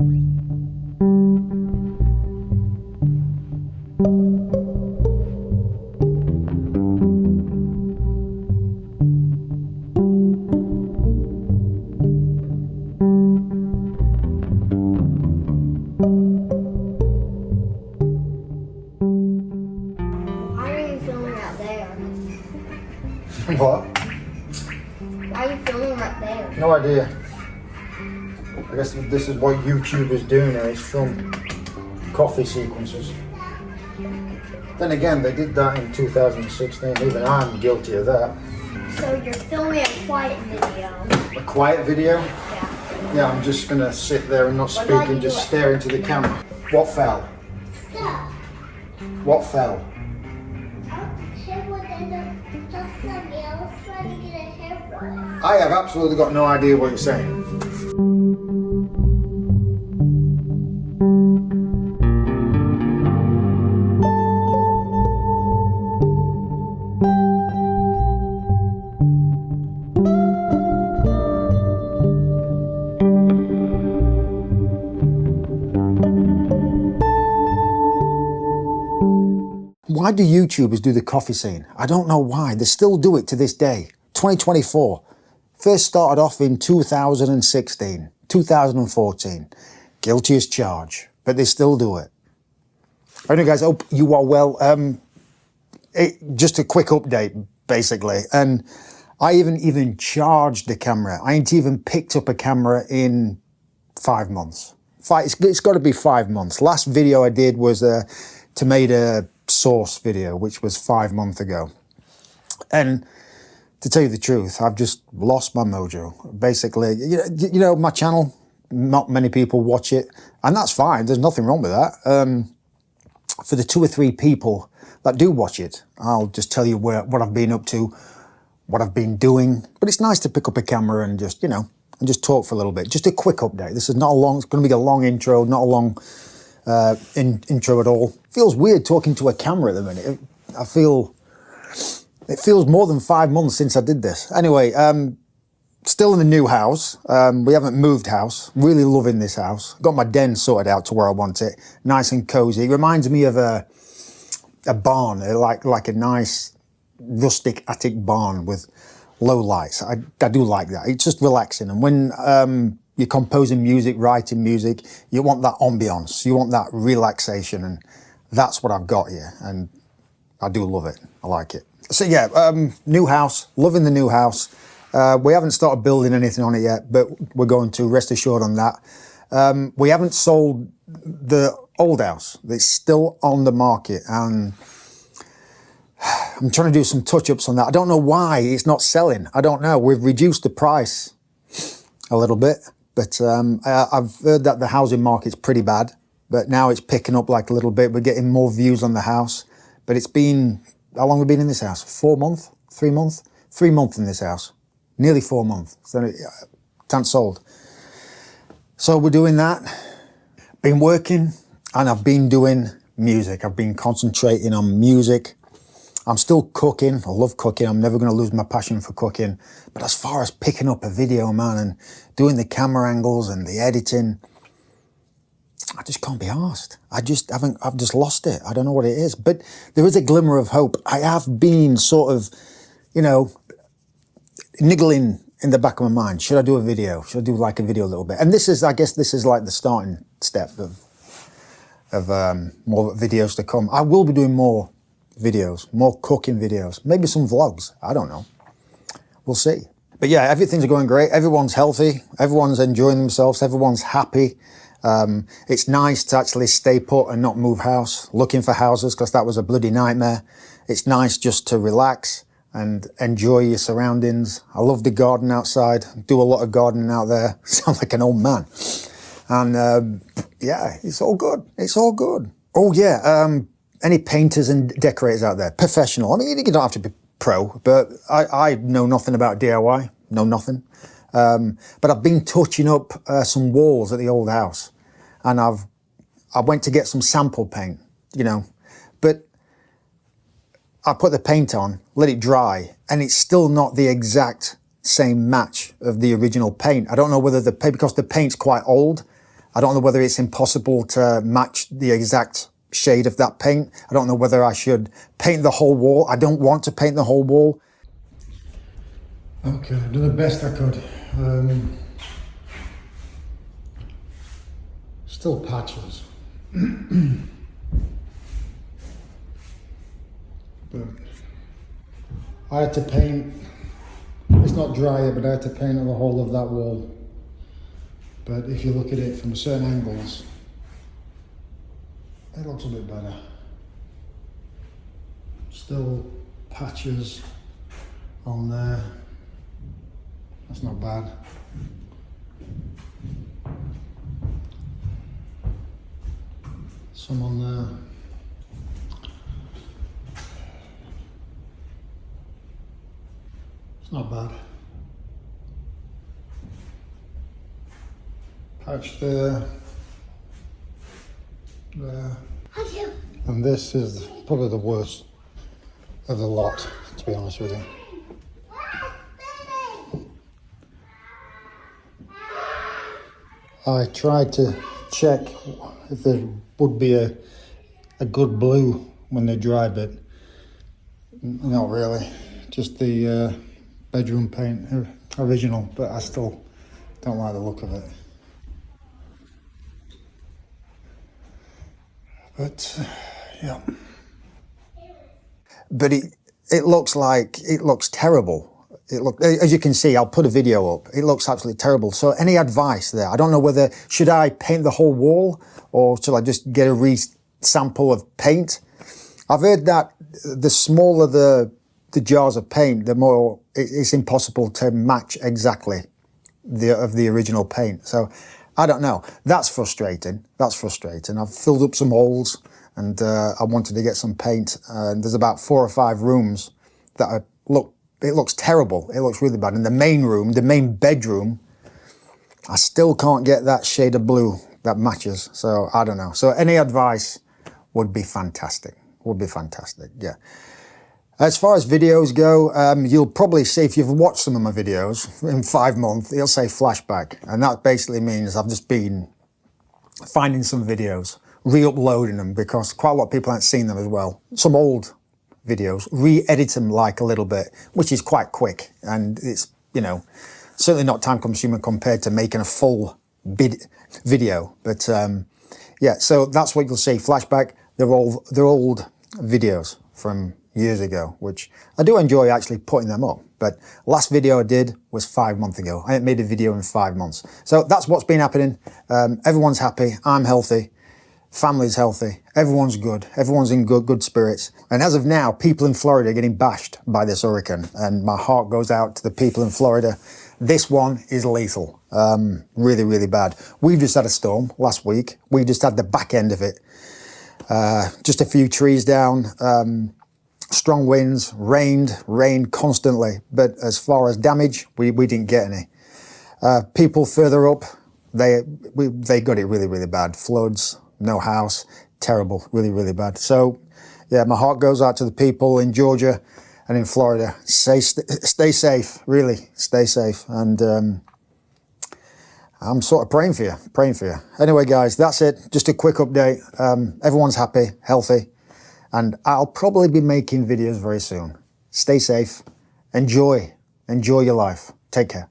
What? Why are you filming right there? No idea. I guess this is what YouTube is doing now, is film coffee sequences. Then again, they did that in 2016, even I'm guilty of that. So you're filming a quiet video? A quiet video? Yeah. Yeah, I'm just gonna sit there and not speak and just stare into the camera. What fell? Stop. What fell? I have absolutely got no idea what you're saying. Why do YouTubers do the coffee scene? I don't know why. They still do it to this day. 2024. First started off in 2016, 2014. Guilty as charged, but they still do it. Anyway, guys, hope you are well. Just a quick update, basically. And I even charged the camera. I ain't even picked up a camera in 5 months. It's got to be 5 months. Last video I did was a tomato sauce video, which was 5 months ago. And to tell you the truth, I've just lost my mojo. Basically, you know, my channel, not many people watch it, and that's fine. There's nothing wrong with that. For the 2 or 3 people that do watch it, I'll just tell you what I've been up to, what I've been doing. But it's nice to pick up a camera and just, and just talk for a little bit. Just a quick update. This is not a long, it's going to be a long intro, not a long intro at all. Feels weird talking to a camera at the minute. It feels more than 5 months since I did this. Anyway, still in the new house. We haven't moved house. Really loving this house. Got my den sorted out to where I want it. Nice and cozy. It reminds me of a barn, like a nice rustic attic barn with low lights. I do like that. It's just relaxing. And when you're composing music, writing music, you want that ambience. You want that relaxation. And that's what I've got here. And I do love it. I like it. So yeah, new house, loving the new house. We haven't started building anything on it yet, but we're going to, rest assured on that. We haven't sold the old house. It's still on the market, and I'm trying to do some touch-ups on that. I don't know why it's not selling. I don't know. We've reduced the price a little bit, but I've heard that the housing market's pretty bad, but now it's picking up like a little bit. We're getting more views on the house, but it's been, how long have we been in this house? 4 months? 3 months? 3 months in this house. Nearly 4 months. So it hasn't sold. So we're doing that. Been working, and I've been doing music. I've been concentrating on music. I'm still cooking. I love cooking. I'm never going to lose my passion for cooking. But as far as picking up a video, man, and doing the camera angles and the editing, I just can't be arsed. I've just lost it. I don't know what it is, but there is a glimmer of hope. I have been sort of, niggling in the back of my mind. Should I do a video? Should I do like a video a little bit? And I guess this is like the starting step of more videos to come. I will be doing more videos, more cooking videos, maybe some vlogs. I don't know. We'll see. But yeah, everything's going great. Everyone's healthy. Everyone's enjoying themselves. Everyone's happy. It's nice to actually stay put and not move house, looking for houses, because that was a bloody nightmare. It's nice just to relax and enjoy your surroundings. I love the garden outside. Do a lot of gardening out there. Sound like an old man. And yeah, it's all good. It's all good. Oh yeah, any painters and decorators out there, professional. I mean, you don't have to be pro, but I know nothing about DIY, know nothing. But I've been touching up some walls at the old house, and I went to get some sample paint, but I put the paint on, let it dry, and it's still not the exact same match of the original paint. I don't know whether because the paint's quite old, I don't know whether it's impossible to match the exact shade of that paint. I don't know whether I should paint the whole wall. I don't want to paint the whole wall. Okay, I did the best I could. Still patches. But I had to paint, it's not dry yet, but I had to paint the whole of that wall. But if you look at it from certain angles, it looks a bit better. Still patches on there. That's not bad. Some on there. It's not bad. Patch there. There. And this is probably the worst of the lot, to be honest with you. I tried to check if there would be a good blue when they dry, but not really. Just the bedroom paint, original, but I still don't like the look of it. But yeah. But it looks terrible. As you can see, I'll put a video up. It looks absolutely terrible. So any advice there? I don't know whether, should I paint the whole wall or should I just get a sample of paint? I've heard that the smaller the jars of paint, the more it's impossible to match exactly the original paint. So I don't know. That's frustrating. That's frustrating. I've filled up some holes and I wanted to get some paint. There's about 4 or 5 rooms that it looks terrible. It looks really bad. In the main room, the main bedroom, I still can't get that shade of blue that matches. So I don't know. So any advice would be fantastic. Would be fantastic. Yeah. As far as videos go, you'll probably see, if you've watched some of my videos in 5 months, it'll say flashback. And that basically means I've just been finding some videos, re-uploading them, because quite a lot of people haven't seen them as well. Some old videos, re-edit them like a little bit, which is quite quick. And it's, you know, certainly not time consuming compared to making a full video. But yeah, so that's what you'll see, flashback. They're old videos from years ago, which I do enjoy actually putting them up. But last video I did was 5 months ago. I haven't made a video in 5 months. So that's what's been happening. Everyone's happy. I'm healthy. Family's healthy. Everyone's good. Everyone's in good spirits. And as of now, people in Florida are getting bashed by this hurricane. And my heart goes out to the people in Florida. This one is lethal. Really, really bad. We just had a storm last week. We just had the back end of it. Just a few trees down. Strong winds, rained constantly, but as far as damage, we didn't get any. People further up, they got it really, really bad. Floods, no house, terrible, really, really bad. So, yeah, my heart goes out to the people in Georgia and in Florida. Stay safe, really, stay safe. And I'm sort of praying for you. Anyway, guys, that's it. Just a quick update. Everyone's happy, healthy. And I'll probably be making videos very soon. Stay safe. Enjoy your life. Take care.